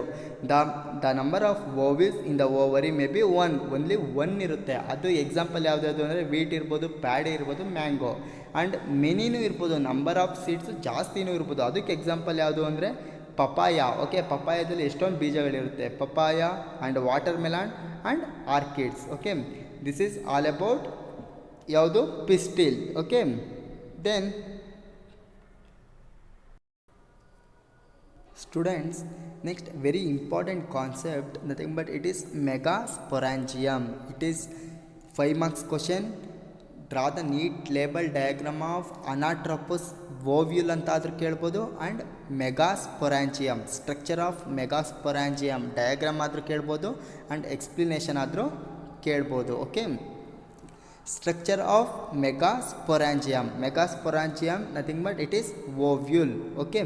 The number of ovules in the ovary may be 1, only 1 ಇರುತ್ತೆ. ಅದು ಎಕ್ಸಾಂಪಲ್ ಯಾವುದ್ಯಾವುದು ಅಂದರೆ ವೀಟ್ ಇರ್ಬೋದು, ಪ್ಯಾಡಿ ಇರ್ಬೋದು, ಮ್ಯಾಂಗೋ. ಆ್ಯಂಡ್ ಮೆನಿನೂ ಇರ್ಬೋದು, ನಂಬರ್ ಆಫ್ ಸೀಡ್ಸು ಜಾಸ್ತಿನೂ ಇರ್ಬೋದು. ಅದಕ್ಕೆ ಎಕ್ಸಾಂಪಲ್ ಯಾವುದು ಅಂದರೆ ಪಪಾಯ. ಓಕೆ, ಪಪಾಯದಲ್ಲಿ ಎಷ್ಟೊಂದು ಬೀಜಗಳಿರುತ್ತೆ, papaya and water melon and orchids. Okay, this is all about ಯಾವುದು pistil. Okay, then students, next very important concept, nothing but it is megasporangium. It is 5 marks question. Draw the neat label diagram of anatropous ovule ಅಂತಾದರೂ ಕೇಳ್ಬೋದು, and megasporangium structure of megasporangium diagram ಆದರೂ ಕೇಳ್ಬೋದು, and explanation ಆದರೂ ಕೇಳ್ಬೋದು. Okay, structure of megasporangium. nothing but it is ovule. Okay,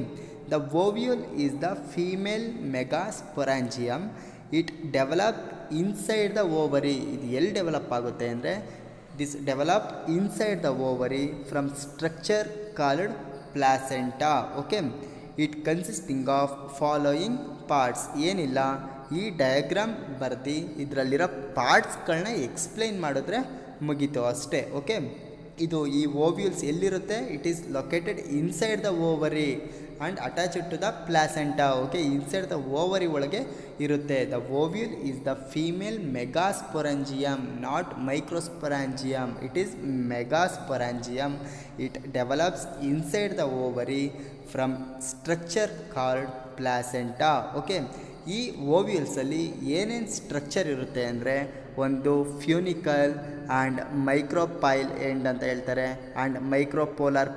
the ovule is the female megasporangium. It develop inside the ovary. ಇದು ಎಲ್ಲಿ develop ಆಗುತ್ತೆ ಅಂದರೆ this develop inside the ovary from structure called placenta. Okay, it consisting of following parts. ಏನಿಲ್ಲ, ಈ diagram ಬರ್ದು ಇದರಲ್ಲಿರೋ ಪಾರ್ಟ್ಸ್ಗಳನ್ನ explain ಮಾಡಿದ್ರೆ ಮುಗೀತು ಅಷ್ಟೇ. ಓಕೆ, ಇದು ಈ ಓವ್ಯೂಲ್ಸ್ ಎಲ್ಲಿರುತ್ತೆ, it is located inside the ovary and attached to the placenta. Okay, inside the ovary ಒಳಗೆ ಇರುತ್ತೆ. The ovule is the female megasporangium, not microsporangium. It is megasporangium. It develops inside the ovary from structure called placenta. Okay, ಈ ಓವ್ಯೂಲ್ಸಲ್ಲಿ ಏನೇನು structure ಇರುತ್ತೆ ಅಂದರೆ ಒಂದು ಫ್ಯೂನಿಕಲ್ and micropyle end ಅಂತ ಹೇಳ್ತಾರೆ, and micropylar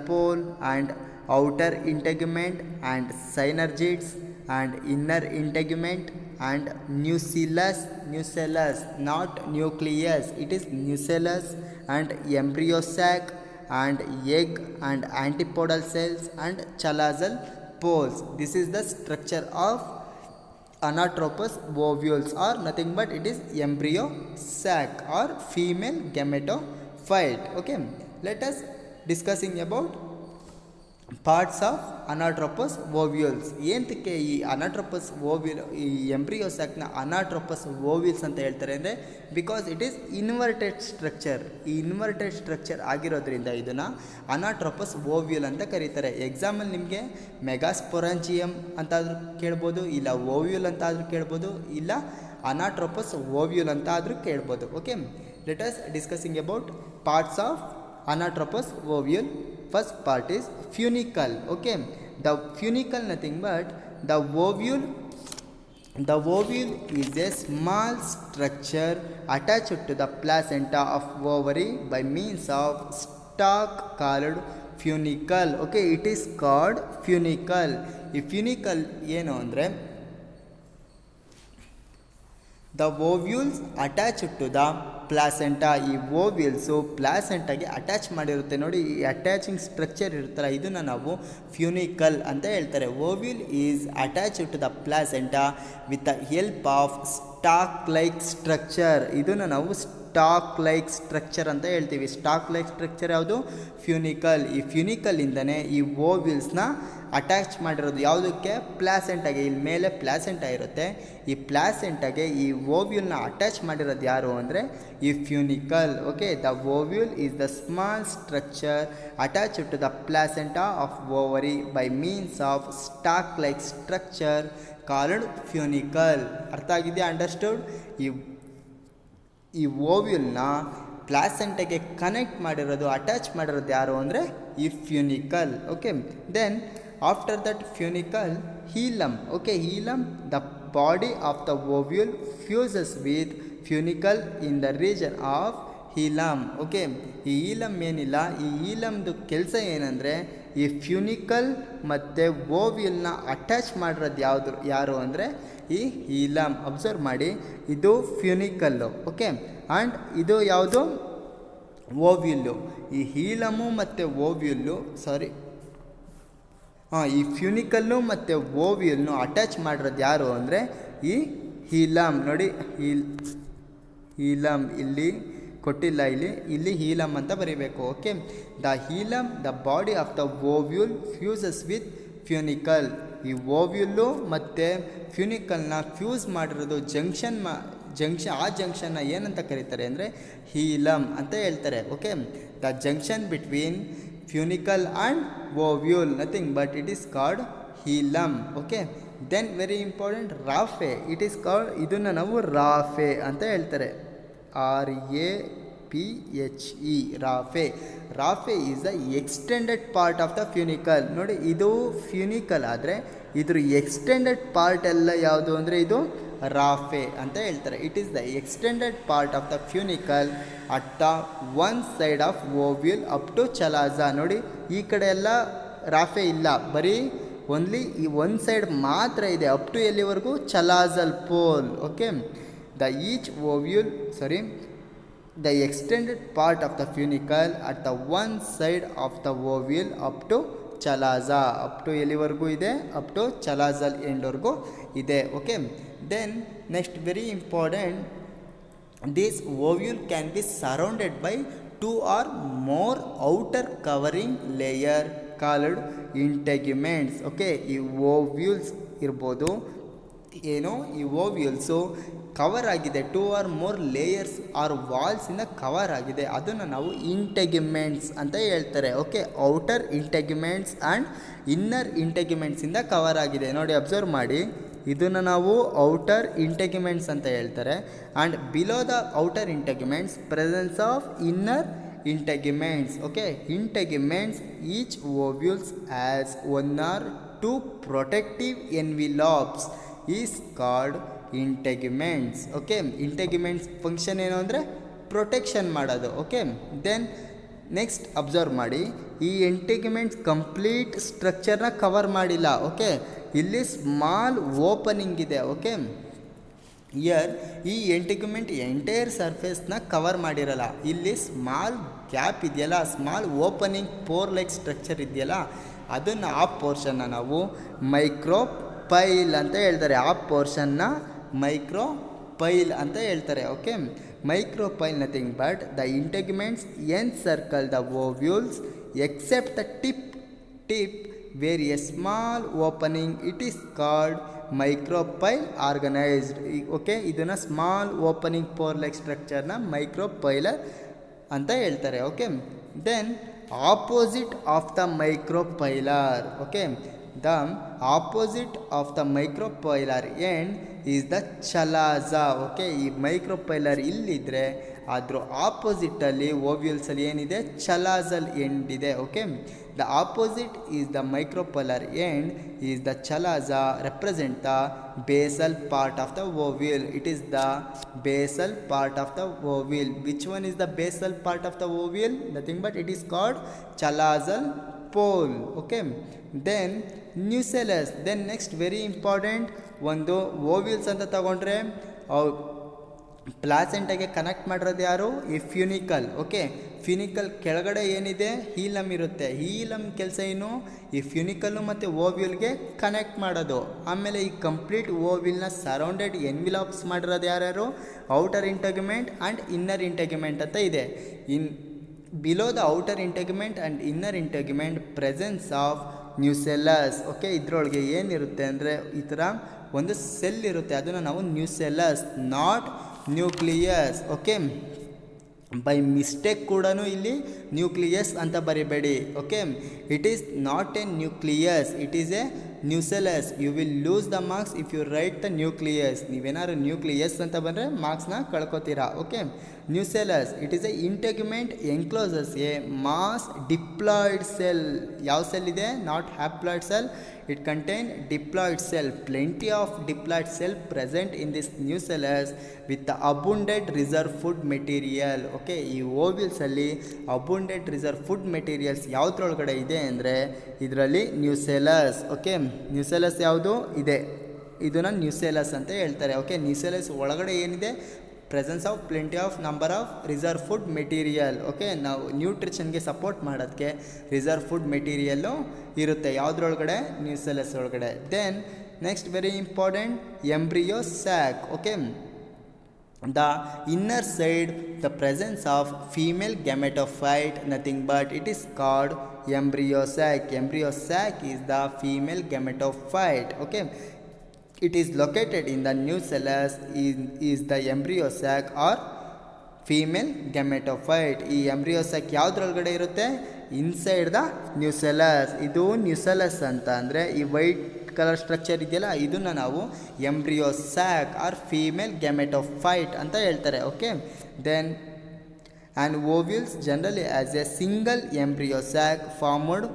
pole and outer integument and synergids and inner integument and nucellus not nucleus, it is nucellus and embryo sac and egg and antipodal cells and chalazal poles. This is the structure of anatropous ovules, or nothing but it is embryo sac or female gametophyte. Okay, let us discussing about parts of anatropous ovules. ಏನಕ್ಕೆ ಈ ಅನಾಟ್ರೋಪಸ್ ovule, ಈ embryo ಸ್ಯಾಕ್ನ ಅನಾಟ್ರೋಪಸ್ ovules ಅಂತ ಹೇಳ್ತಾರೆ ಅಂದರೆ because it is inverted structure. ಈ inverted structure ಆಗಿರೋದ್ರಿಂದ ಇದನ್ನು ಅನಾಟ್ರೋಪಸ್ ovule ಅಂತ ಕರೀತಾರೆ. ಎಕ್ಸಾಂಪಲ್ ನಿಮಗೆ ಮೆಗಾಸ್ಪೊರಾಂಜಿಯಮ್ ಅಂತಾದರೂ ಕೇಳ್ಬೋದು, ಇಲ್ಲ ಓವ್ಯೂಲ್ ಅಂತಾದರೂ ಕೇಳ್ಬೋದು, ಇಲ್ಲ ಅನಾಟ್ರೋಪಸ್ ಓವ್ಯೂಲ್ ಅಂತ ಆದರೂ ಕೇಳ್ಬೋದು. Okay, let us discussing about parts of anatropous ovule. First part is funicle. Okay, the funicle nothing but the ovule is a small structure attached to the placenta of ovary by means of stalk called funicle. Okay, it is called funicle. ಈ funicle ಏನು ಅಂದರೆ the ovules attached to the placenta. ಈ ovules ಪ್ಲಾಸೆಂಟಾಗೆ attach ಮಾಡಿರುತ್ತೆ ನೋಡಿ, ಈ attaching structure ಇರುತ್ತಲ್ಲ, ಇದನ್ನು ನಾವು funicle ಅಂತ ಹೇಳ್ತಾರೆ. Ovule is attached to the placenta with the help of stalk like structure. ಇದನ್ನು ನಾವು ಸ್ಟಾಕ್ ಲೈಕ್ ಸ್ಟ್ರಕ್ಚರ್ ಅಂತ ಹೇಳ್ತೀವಿ. ಸ್ಟಾಕ್ ಲೈಕ್ ಸ್ಟ್ರಕ್ಚರ್ ಯಾವುದು? ಫ್ಯೂನಿಕಲ್. ಈ ಫ್ಯೂನಿಕಲಿಂದನೇ ಈ ಓವ್ಯೂಲ್ಸ್ನ ಅಟ್ಯಾಚ್ ಮಾಡಿರೋದು ಯಾವುದಕ್ಕೆ? ಪ್ಲಾಸೆಂಟಾಗೆ. ಇಲ್ಲಿ ಮೇಲೆ ಪ್ಲಾಸೆಂಟಾ ಇರುತ್ತೆ, ಈ ಪ್ಲಾಸೆಂಟಾಗೆ ಈ ಓವ್ಯೂಲ್ನ ಅಟ್ಯಾಚ್ ಮಾಡಿರೋದು ಯಾರು ಅಂದರೆ ಈ funicle. Okay, the ovule is the small structure attached to the placenta of ovary by means of stalk like structure called funicle. ಅರ್ಥ ಆಗಿದೆಯಾ? ಅಂಡರ್ಸ್ಟುಡ್? ಈ ಓವ್ಯೂಲ್ನ ಪ್ಲಾಸೆಂಟಾಗೆ ಕನೆಕ್ಟ್ ಮಾಡಿರೋದು, ಅಟ್ಯಾಚ್ ಮಾಡಿರೋದು ಯಾರು ಅಂದರೆ ಈ funicle. Okay, then after that funicle hilum. Okay, hilum, the body of the ovule fuses with funicle in the region of hilum. Okay, ಈ hilum ಏನಿಲ್ಲ, ಈ ಹೀಲಮ್ದು ಕೆಲಸ ಏನಂದರೆ ಈ ಫ್ಯೂನಿಕಲ್ ಮತ್ತು ಓವ್ಯೂಲ್ನ ಅಟ್ಯಾಚ್ ಮಾಡಿರೋದು ಯಾರು ಅಂದರೆ ಈ ಹೀಲಮ್. ಅಬ್ಸರ್ವ್ ಮಾಡಿ, ಇದು ಫ್ಯೂನಿಕಲ್ಲು. ಓಕೆ, ಆ್ಯಂಡ್ ಇದು ಯಾವುದು? ಓವ್ಯುಲ್ಲು. ಈ ಹೀಲಮು ಮತ್ತು ಓವ್ಯುಲ್ಲು ಈ ಫ್ಯೂನಿಕಲ್ಲು ಮತ್ತು ಓವ್ಯುಲ್ನು ಅಟ್ಯಾಚ್ ಮಾಡಿರೋದು ಯಾರು ಅಂದರೆ ಈ ಹೀಲಮ್. ನೋಡಿ ಹೀಲಮ್ ಇಲ್ಲಿ ಕೊಟ್ಟಿಲ್ಲ, ಇಲ್ಲಿ ಹೀಲಮ್ ಅಂತ ಬರೀಬೇಕು. Okay, the hilum the body of the ovule fuses with funicle. ಈ ಓವ್ಯುಲ್ಲು ಮತ್ತು ಫ್ಯೂನಿಕಲ್ನ ಫ್ಯೂಸ್ ಮಾಡಿರೋದು ಜಂಕ್ಷನ್ ಆ ಜಂಕ್ಷನ್ನ ಏನಂತ ಕರೀತಾರೆ ಅಂದರೆ ಹೀಲಮ್ ಅಂತ ಹೇಳ್ತಾರೆ. Okay, the junction between funicle and ovule nothing but it is called hilum. Okay, then very important raphe. It is called, ಇದನ್ನು ನಾವು ರಾಫೆ ಅಂತ ಹೇಳ್ತಾರೆ. RAPHE raphe. Raphe is the extended part of the funicle. ನೋಡಿ, ಇದು ಫ್ಯೂನಿಕಲ್ ಆದರೆ ಇದ್ರ extended part ಎಲ್ಲ ಯಾವುದು ಅಂದರೆ ಇದು ರಾಫೆ ಅಂತ ಹೇಳ್ತಾರೆ. It is the extended part of the funicle at the one side of ovule up to chalaza. ನೋಡಿ, ಈ ಕಡೆ ಎಲ್ಲ ರಾಫೆ ಇಲ್ಲ, ಬರೀ ಓನ್ಲಿ ಈ ಒಂದು ಸೈಡ್ ಮಾತ್ರ ಇದೆ, ಅಪ್ ಟು ಎಲ್ಲಿವರೆಗೂ chalazal pole. Okay, the extended part of the funicle at the one side of the ovule up to chalaza. up to ಎಲ್ಲಿವರೆಗೂ ಇದೆ? up to chalazal end ವರೆಗೂ ಇದೆ. Okay, then next very important, this ovule can be surrounded by 2 or more outer covering layer called integuments. Okay, ಈ ovules ಇರ್ಬೋದು, ಏನೋ ಈ ovules cover ಆಗಿದೆ, 2 or more layers or ವಾಲ್ಸಿಂದ ಕವರ್ ಆಗಿದೆ, ಅದನ್ನು ನಾವು ಇಂಟೆಗ್ಯುಮೆಂಟ್ಸ್ ಅಂತ ಹೇಳ್ತಾರೆ. Okay, outer integuments and inner ಇಂಟೆಗ್ಯುಮೆಂಟ್ಸಿಂದ ಕವರ್ ಆಗಿದೆ. ನೋಡಿ, ಅಬ್ಸರ್ವ್ ಮಾಡಿ, ಇದನ್ನು ನಾವು ಔಟರ್ ಇಂಟೆಗ್ಯುಮೆಂಟ್ಸ್ ಅಂತ ಹೇಳ್ತಾರೆ. And below the outer integuments presence of inner integuments. Okay, integuments each ovules as 1 or 2 protective envelopes is called integuments. Okay, integuments function ಏನು ಅಂದರೆ ಪ್ರೊಟೆಕ್ಷನ್ ಮಾಡೋದು. ಓಕೆ, ದೆನ್ ನೆಕ್ಸ್ಟ್ ಅಬ್ಸರ್ವ್ ಮಾಡಿ, ಈ ಇಂಟೆಗ್ಯುಮೆಂಟ್ಸ್ ಕಂಪ್ಲೀಟ್ ಸ್ಟ್ರಕ್ಚರ್ನ cover ಮಾಡಿಲ್ಲ. Okay, ಇಲ್ಲಿ small opening ಇದೆ. Okay, ಈ ಇಂಟೆಗ್ಯುಮೆಂಟ್ ಎಂಟೈರ್ ಸರ್ಫೇಸ್ನ ಕವರ್ ಮಾಡಿರಲ್ಲ, ಇಲ್ಲಿ ಸ್ಮಾಲ್ ಗ್ಯಾಪ್ ಇದೆಯಲ್ಲ, small opening pore like structure ಇದೆಯಲ್ಲ, ಅದನ್ನು ಆ ಪೋರ್ಷನ್ನ ನಾವು ಮೈಕ್ರೋಪೈಲ್ ಅಂತ ಹೇಳ್ತಾರೆ. ಆ ಪೋರ್ಷನ್ನ ಮೈಕ್ರೋಪೈಲ್ ಅಂತ ಹೇಳ್ತಾರೆ. Okay, micropyle nothing but the integuments encircle the ovules except the tip where a small opening, it is called micropyle organized. Okay, ಇದನ್ನು ಸ್ಮಾಲ್ ಓಪನಿಂಗ್ ಪೋರ್ ಲೈಕ್ ಸ್ಟ್ರಕ್ಚರ್ನ ಮೈಕ್ರೋಪೈಲರ್ ಅಂತ ಹೇಳ್ತಾರೆ. Okay, then opposite of the micropylar. Okay, the opposite of the micropylar end is the chalaza. Okay, ಈ micropylar ಇಲ್ಲಿದ್ದರೆ ಅದ್ರ ಆಪೋಸಿಟಲ್ಲಿ ಓವ್ಯೂಲ್ಸಲ್ಲಿ ಏನಿದೆ? ಚಲಾಜಲ್ ಎಂಡ್ ಇದೆ. Okay, the opposite is the micropylar end is the chalaza represent the basal part of the ovule. It is the basal part of the ovule. Which one is the basal part of the ovule? Nothing but it is called chalazal pole. Okay, then nucellus. Then next very important, ಒಂದು ovules ಅಂತ ತಗೊಂಡ್ರೆ ಪ್ಲಾಸೆಂಟಾಗೆ connect ಮಾಡಿರೋದು ಯಾರು? ಈ funicle. Okay, ಫ್ಯೂನಿಕಲ್ ಕೆಳಗಡೆ ಏನಿದೆ? ಹೀಲಮ್ ಇರುತ್ತೆ. ಹೀಲಮ್ ಕೆಲಸ ಏನು? ಈ ಫ್ಯೂನಿಕಲ್ಲು ಮತ್ತು ಓವ್ಯೂಲ್ಗೆ ಕನೆಕ್ಟ್ ಮಾಡೋದು. ಆಮೇಲೆ ಈ ಕಂಪ್ಲೀಟ್ ಓವ್ಯೂಲ್ನ ಸರೌಂಡೆಡ್ ಎನ್ವಿಲಾಪ್ಸ್ ಮಾಡಿರೋದು ಯಾರ್ಯಾರು? Outer integument and inner integument ಅಂತ ಇದೆ. Below the outer integument and inner integument presence of ನ್ಯೂಸೆಲಸ್. Okay, ಇದರೊಳಗೆ ಏನಿರುತ್ತೆ ಅಂದರೆ ಈ ಥರ ಒಂದು ಸೆಲ್ ಇರುತ್ತೆ, ಅದನ್ನು ನಾವು nucellus, not nucleus. Okay, by mistake ಕೂಡ ಇಲ್ಲಿ ನ್ಯೂಕ್ಲಿಯಸ್ ಅಂತ ಬರಿಬೇಡಿ. Okay, it is not a nucleus, it is a nucellus. You will lose the marks if you write the nucleus. ನೀವೇನಾದ್ರು ನ್ಯೂಕ್ಲಿಯಸ್ ಅಂತ ಬಂದರೆ ಮಾರ್ಕ್ಸ್ನ ಕಳ್ಕೊತೀರಾ. Okay, nucellus it is a integument encloses a mass diploid cell. ಯಾವ cell ಇದೆ? Not haploid cell. It contain diploid cell. Plenty of diploid cell present in this nucellus with the abundant reserve food material. Okay, ಈ ಓವ್ಯೂಲ್ಸಲ್ಲಿ ಅಬುಂಡೆಂಟ್ reserve food materials ಯಾವುದ್ರೊಳಗಡೆ ಇದೆ ಅಂದರೆ ಇದರಲ್ಲಿ ನ್ಯೂಸೆಲಸ್. Okay, ನ್ಯೂಸೆಲಸ್ ಯಾವುದು ಇದೆ? ಇದನ್ನು ನ್ಯೂಸೆಲಸ್ ಅಂತ ಹೇಳ್ತಾರೆ. ಓಕೆ, ನ್ಯೂಸೆಲಸ್ ಒಳಗಡೆ ಏನಿದೆ? Presence of plenty of number of reserve food material. Okay, ನಾವು ನ್ಯೂಟ್ರಿಷನ್ಗೆ ಸಪೋರ್ಟ್ ಮಾಡೋದಕ್ಕೆ ರಿಸರ್ವ್ ಫುಡ್ ಮೆಟೀರಿಯಲ್ಲು ಇರುತ್ತೆ ಯಾವುದ್ರೊಳಗಡೆ, ನ್ಯೂಸೆಲಸ್ ಒಳಗಡೆ. Then next very important, embryo sac. Okay, the inner side, the presence of female gametophyte, nothing but it is called embryo sac. Embryo sac is the female gametophyte. Okay, it is located in the nucellus. Is the embryo sac or female gametophyte. ಈ embryo sack ಯಾವುದ್ರೊಳಗಡೆ ಇರುತ್ತೆ, inside the ನ್ಯೂಸೆಲಸ್. ಇದು ನ್ಯೂಸೆಲಸ್ ಅಂತ ಅಂದರೆ ಈ white colour structure ಇದೆಯಲ್ಲ, ಇದನ್ನು ನಾವು embryo sac or female gametophyte ಅಂತ ಹೇಳ್ತಾರೆ. Okay, then and ovules generally as a single embryo sac formed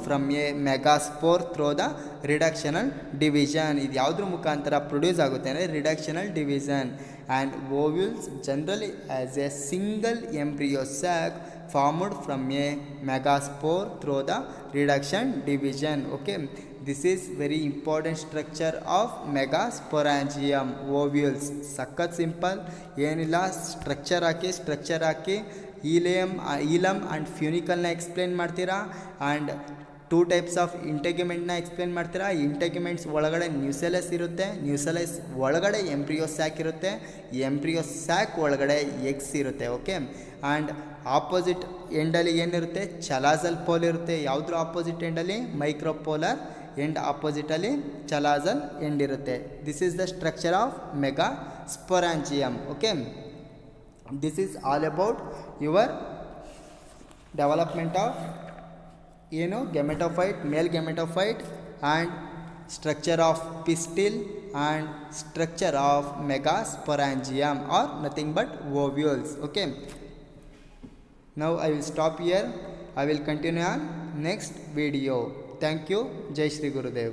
from a megaspore through the reductional division. ಇದು ಯಾವುದ್ರ ಮುಖಾಂತರ ಪ್ರೊಡ್ಯೂಸ್ ಆಗುತ್ತೆ ಅಂದರೆ reductional division. And ovules generally as a single embryo sac formed from a megaspore through the reduction division. Okay, this is very important structure of megasporangium. Ovules ಸಖತ್ simple, ಏನಿಲ್ಲ, structure ಹಾಕಿ hilum and ಫ್ಯೂನಿಕಲ್ನ explain ಮಾಡ್ತೀರಾ. And 2 types of ಇಂಟೆಗ್ಯುಮೆಂಟ್ನ explain ಮಾಡ್ತೀರಾ. Integuments ಒಳಗಡೆ nucellus ಇರುತ್ತೆ, nucellus ಒಳಗಡೆ embryo sac ಇರುತ್ತೆ, ಎಂಬ್ರಿಯೋ ಸ್ಯಾಕ್ ಒಳಗಡೆ ಎಗ್ಸ್ ಇರುತ್ತೆ. ಓಕೆ, ಆ್ಯಂಡ್ ಆಪೋಸಿಟ್ ಎಂಡಲ್ಲಿ ಏನಿರುತ್ತೆ, ಚಲಾಸಲ್ ಪೋಲ್ ಇರುತ್ತೆ. ಯಾವುದ್ರ ಆಪೋಸಿಟ್ ಎಂಡಲ್ಲಿ, ಮೈಕ್ರೋಪೋಲರ್ ಎಂಡ್ ಆಪೋಸಿಟಲ್ಲಿ ಚಲಾಸಲ್ ಎಂಡ್ ಇರುತ್ತೆ. This is the structure of megasporangium. Okay, this is all about your development of gametophyte, male gametophyte, and structure of pistil and structure of megasporangium or nothing but ovules. Okay, now I will stop here. I will continue on next video. Thank you. Jai Shri Gurudev.